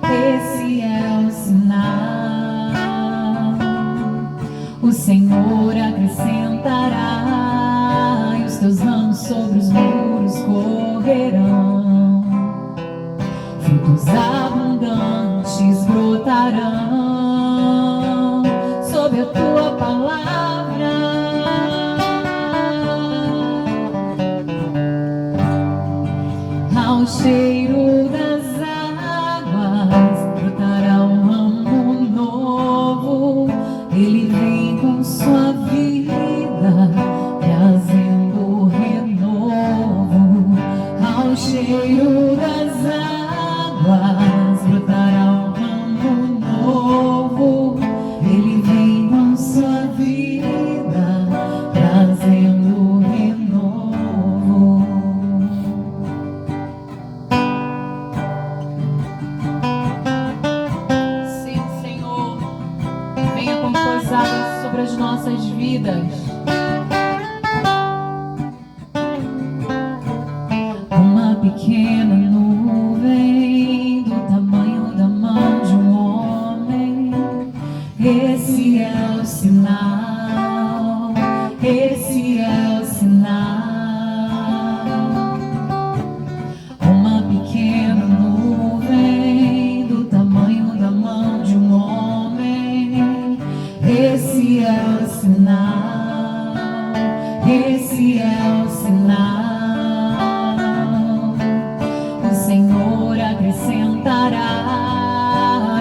esse é o sinal. O Senhor acrescentará, e os teus ramos sobre os muros correrão. Frutos abundantes brotarão sob a tua palavra. Ao cheiro das águas brotará um ramo novo. Ele vem com sua vida, trazendo renovo. Ao cheiro das águas brotará um ramo novo. Ele vem com sua vida, trazendo renovo. Sim, Senhor, venha com suas águas sobre as nossas vidas. Uma pequena nuvem do tamanho da mão de um homem. Esse é o sinal, esse é o sinal. Uma pequena nuvem do tamanho da mão de um homem. Esse é o sinal, esse é o sinal. O Senhor acrescentará,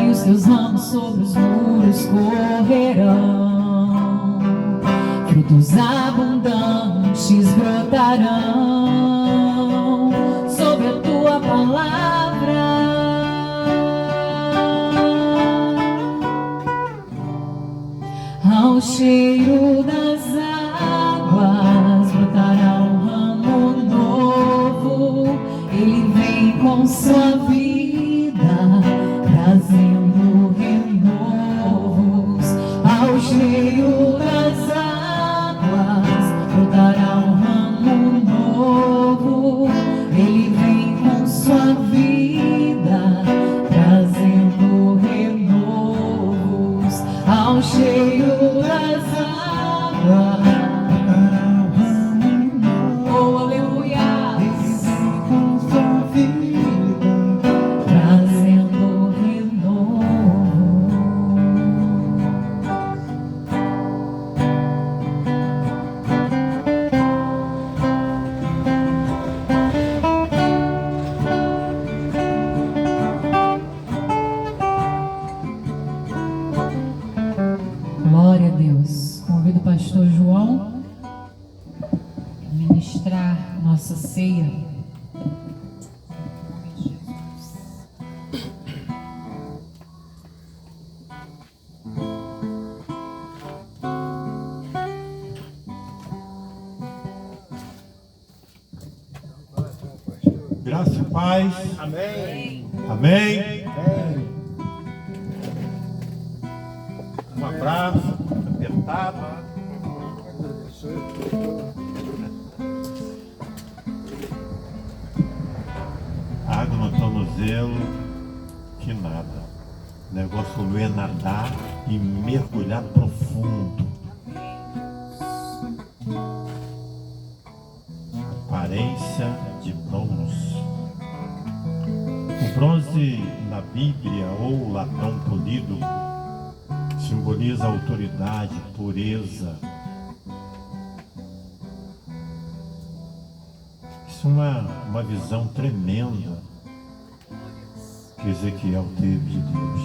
e os teus ramos sobre os muros correrão. Frutos abundantes brotarão sob a tua palavra. Ao cheiro das águas brotará um ramo novo. Ele vem com sua vida, trazendo renovos. Ao cheiro das águas brotará um ramo novo. Ele vem com sua vida, trazendo renovos. Ao cheiro das águas, oh aleluia, com sua vida, trazendo renovo. Glória a Deus. Convido o pastor João a ministrar nossa ceia. Graça e paz. Amém. Amém. Um abraço apertado. Água no tornozelo, que nada. O negócio é nadar e mergulhar profundo. Aparência de bronze. O bronze na Bíblia ou latão polido simboliza autoridade, pureza. Isso é uma visão tremenda que Ezequiel teve de Deus.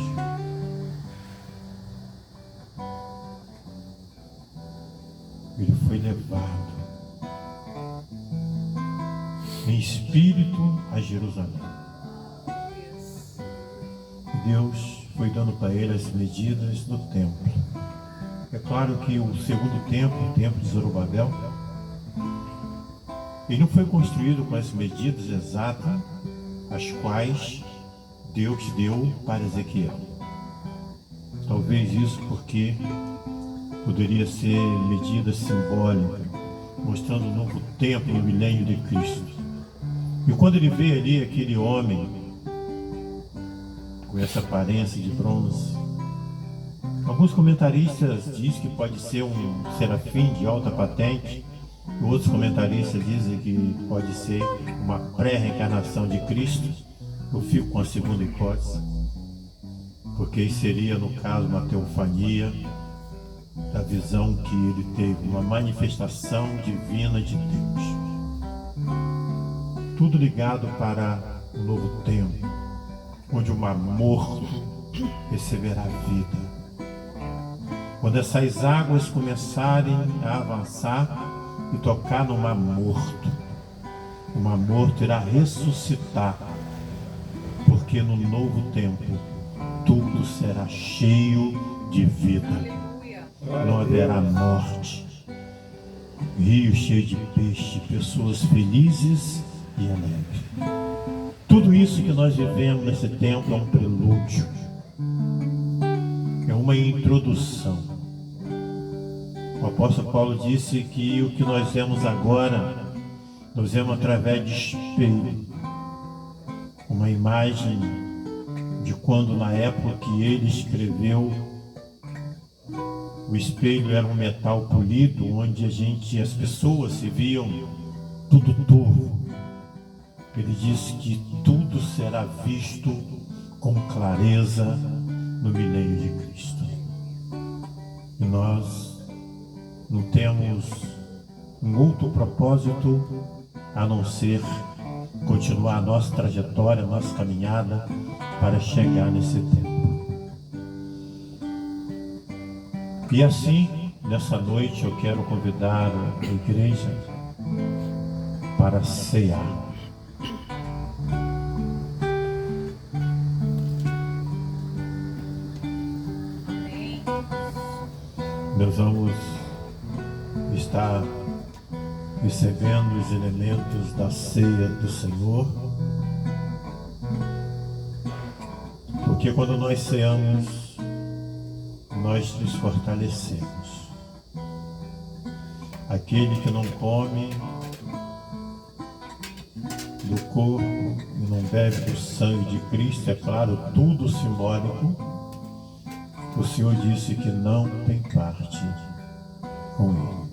Ele foi levado em espírito a Jerusalém. Deus foi dando para ele as medidas do templo. É claro que o segundo templo, o templo de Zorobabel, ele não foi construído com as medidas exatas, as quais Deus deu para Ezequiel. Talvez isso porque poderia ser medida simbólica, mostrando um novo tempo no milênio de Cristo. E quando ele vê ali aquele homem com essa aparência de bronze, alguns comentaristas dizem que pode ser um serafim de alta patente, e outros comentaristas dizem que pode ser uma pré-reencarnação de Cristo. Eu fico com a segunda hipótese, porque isso seria, no caso, uma teofania da visão que ele teve, uma manifestação divina de Deus. Tudo ligado para um novo tempo, onde o mar morto receberá vida. Quando essas águas começarem a avançar e tocar no mar morto, o mar morto irá ressuscitar, porque no novo tempo tudo será cheio de vida. Não haverá morte, rio cheio de peixe, pessoas felizes e alegres. Tudo isso que nós vivemos nesse tempo é um prelúdio, é uma introdução. O apóstolo Paulo disse que o que nós vemos agora, nós vemos através de espelho, uma imagem de quando, na época que ele escreveu, o espelho era um metal polido, onde as pessoas se viam tudo turvo. Ele disse que tudo será visto com clareza no milênio de Cristo. E nós não temos um outro propósito a não ser continuar a nossa trajetória, a nossa caminhada para chegar nesse tempo. E assim, nessa noite, eu quero convidar a igreja para cear. Nós vamos estar recebendo os elementos da ceia do Senhor, porque quando nós ceamos, nós nos fortalecemos. Aquele que não come do corpo e não bebe do sangue de Cristo, é claro, tudo simbólico, o Senhor disse que não tem parte com Ele.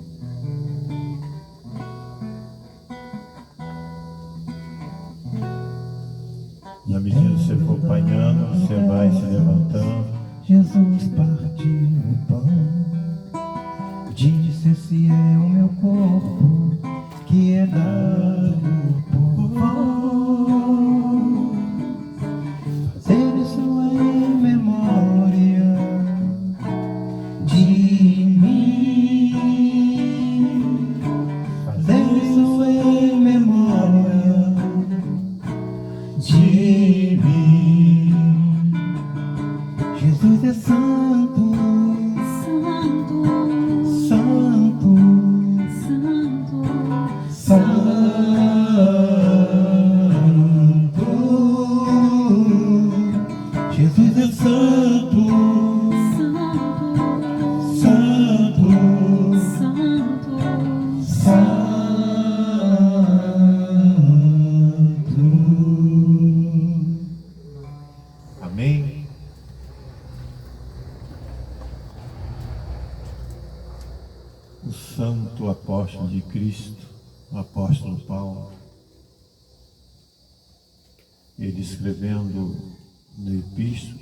Na medida que você for apanhando, você vai se levantando. Jesus partiu o pão, disse: esse é o meu corpo, que é dado por vós. Fazer isso em memória de mim. Fazer isso em memória de mim. Jesus é santo, Santo, santo, santo, santo. Jesus é santo, santo, santo, santo. Amém? O santo apóstolo de Cristo, o apóstolo Paulo, ele escrevendo no epístolo,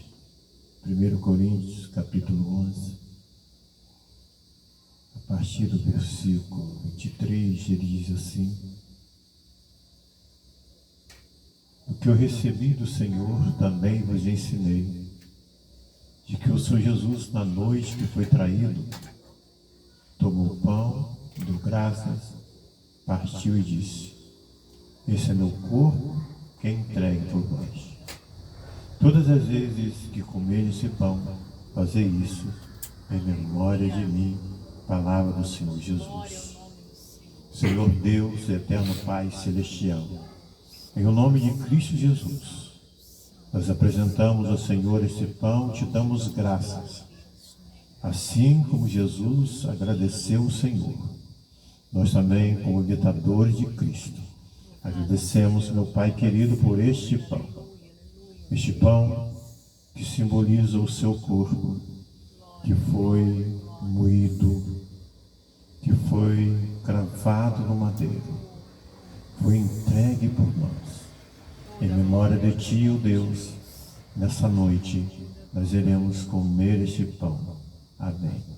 1 Coríntios, capítulo 11, a partir do versículo 23, ele diz assim: o que eu recebi do Senhor também vos ensinei, de que o Senhor Jesus, na noite que foi traído, tomou o pão, deu graças, partiu e disse: esse é meu corpo, que é entregue por vós. Todas as vezes que comer esse pão, fazei isso em memória de mim. Palavra do Senhor Jesus. Senhor Deus, eterno Pai celestial, em o nome de Cristo Jesus, nós apresentamos ao Senhor esse pão, te damos graças, Assim como Jesus agradeceu o Senhor, nós também, como imitadores de Cristo, agradecemos, meu Pai querido, por este pão. Este pão que simboliza o seu corpo, que foi moído, que foi cravado no madeiro, foi entregue por nós. Em memória de Ti, ó Deus, nessa noite nós iremos comer este pão. Amém.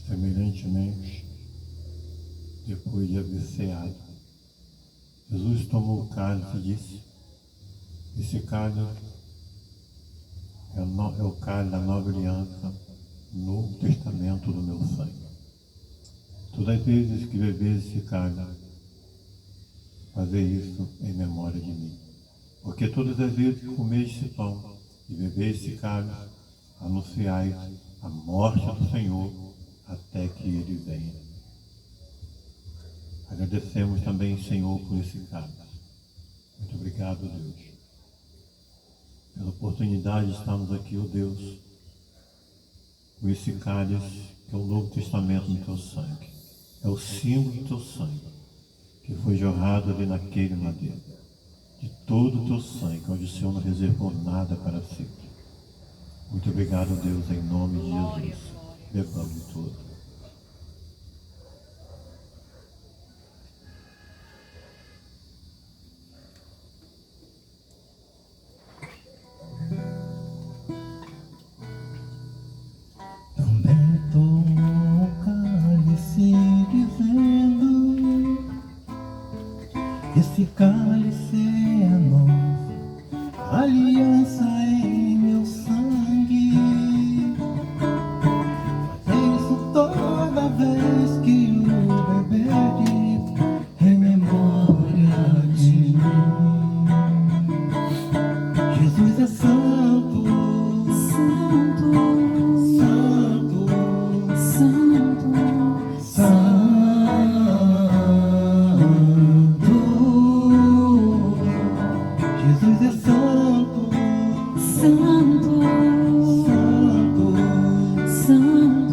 Semelhantemente, depois de haver ceado, Jesus tomou o cálice e disse: esse cálice é o cálice da nova aliança, Novo Testamento do meu sangue. Todas as vezes que bebeis esse cálice, fazei isso em memória de mim. Porque todas as vezes que comeis esse pão e bebeis esse cálice, anunciais a morte do Senhor até que Ele venha. Agradecemos também, Senhor, por esse cálice. Muito obrigado, Deus, pela oportunidade de estarmos aqui, ó Deus, com esse cálice que é o Novo Testamento no Teu sangue. É o símbolo do Teu sangue, que foi jorrado ali naquele madeiro. De todo o Teu sangue, onde o Senhor não reservou nada para sempre. Muito obrigado, Deus, em nome de Jesus. Bebamos tudo. Também tomou o cálice dizendo: esse cálice é a nova aliança em meu sangue. Fazei isso toda vez que o beberdes em memória de mim. Jesus é santo, Santo, santo, Santo, Jesus é santo, Santo, santo,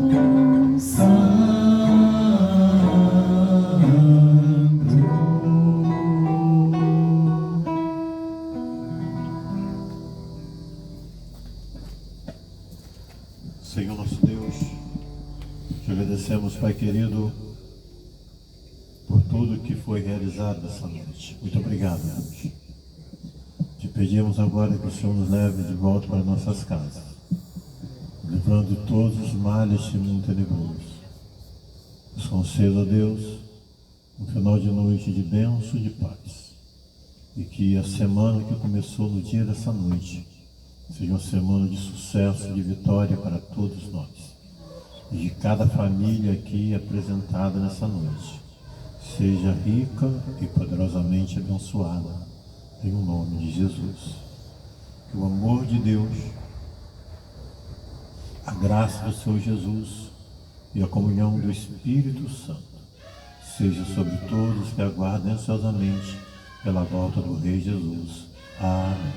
Santo, Senhor nosso Deus, te agradecemos, Pai querido, por tudo que foi realizado nessa noite. Muito obrigado, Deus. Te pedimos agora que o Senhor nos leve de volta para nossas casas, livrando todos os males deste mundo tenebroso. Nos conceda, Deus, um final de noite de bênção e de paz. E que a semana que começou no dia dessa noite seja uma semana de sucesso e de vitória para todos nós. E de cada família aqui apresentada nessa noite seja rica e poderosamente abençoada, em nome de Jesus. Que o amor de Deus, a graça do Senhor Jesus e a comunhão do Espírito Santo seja sobre todos que aguardam ansiosamente pela volta do Rei Jesus. Amém.